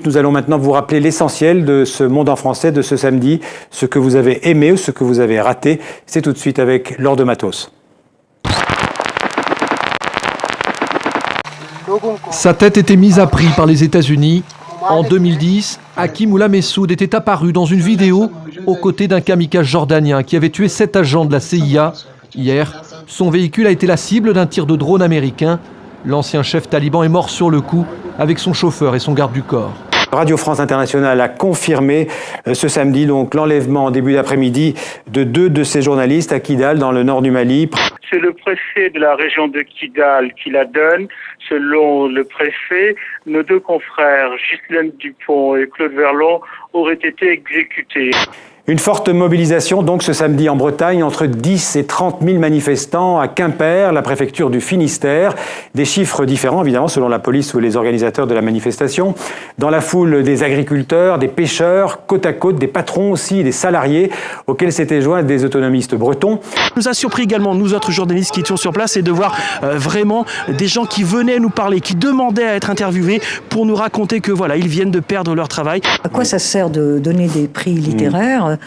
Nous allons maintenant vous rappeler l'essentiel de ce Monde en français de ce samedi, ce que vous avez aimé ou ce que vous avez raté. C'est tout de suite avec Laure de Matos. Sa tête était mise à prix par les États-Unis. En 2010, Hakim Oula Messoud était apparu dans une vidéo aux côtés d'un kamikaze jordanien qui avait tué 7 agents de la CIA. Hier, son véhicule a été la cible d'un tir de drone américain. L'ancien chef taliban est mort sur le coup avec son chauffeur et son garde du corps. Radio France Internationale a confirmé ce samedi donc l'enlèvement en début d'après-midi de 2 de ses journalistes à Kidal dans le nord du Mali. C'est le préfet de la région de Kidal qui la donne. Selon le préfet, nos 2 confrères, Ghislaine Dupont et Claude Verlon, auraient été exécutés. Une forte mobilisation donc ce samedi en Bretagne, entre 10 et 30 000 manifestants à Quimper, la préfecture du Finistère. Des chiffres différents évidemment selon la police ou les organisateurs de la manifestation. Dans la foule, des agriculteurs, des pêcheurs, côte à côte, des patrons aussi, des salariés auxquels s'étaient joints des autonomistes bretons. Nous a surpris également, nous autres journalistes qui étions sur place, et de voir vraiment des gens qui venaient nous parler, qui demandaient à être interviewés pour nous raconter que voilà, ils viennent de perdre leur travail. À quoi ça sert de donner des prix littéraires ?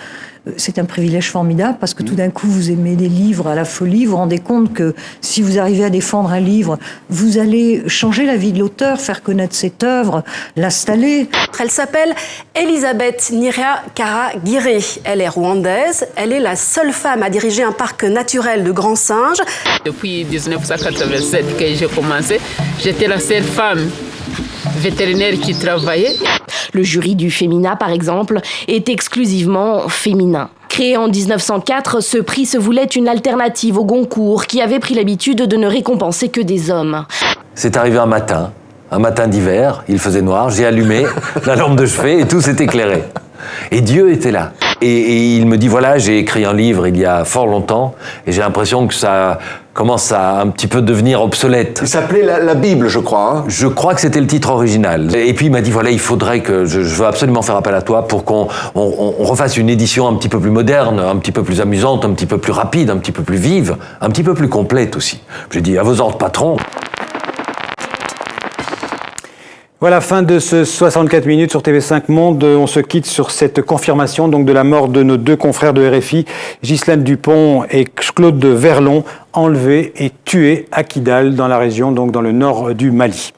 C'est un privilège formidable parce que tout d'un coup vous aimez les livres à la folie, vous vous rendez compte que si vous arrivez à défendre un livre, vous allez changer la vie de l'auteur, faire connaître cette œuvre, l'installer. Elle s'appelle Elisabeth Niria Karaguiré. Elle est rwandaise, elle est la seule femme à diriger un parc naturel de grands singes. Depuis 1987 que j'ai commencé, j'étais la seule femme vétérinaire qui travaillait. Le jury du Femina, par exemple, est exclusivement féminin. Créé en 1904, ce prix se voulait une alternative au Goncourt, qui avait pris l'habitude de ne récompenser que des hommes. C'est arrivé un matin d'hiver, il faisait noir, j'ai allumé la lampe de chevet et tout s'est éclairé. Et Dieu était là. Et il me dit, voilà, j'ai écrit un livre il y a fort longtemps, et j'ai l'impression que ça commence à un petit peu devenir obsolète. Il s'appelait la Bible, je crois. Hein. Je crois que c'était le titre original. Et puis il m'a dit, voilà, il faudrait que, je veux absolument faire appel à toi pour qu'on refasse une édition un petit peu plus moderne, un petit peu plus amusante, un petit peu plus rapide, un petit peu plus vive, un petit peu plus complète aussi. J'ai dit, à vos ordres, patron. Voilà, fin de ce 64 minutes sur TV5 Monde. On se quitte sur cette confirmation donc de la mort de nos 2 confrères de RFI, Ghislaine Dupont et Claude Verlon, enlevés et tués à Kidal, dans la région, donc dans le nord du Mali.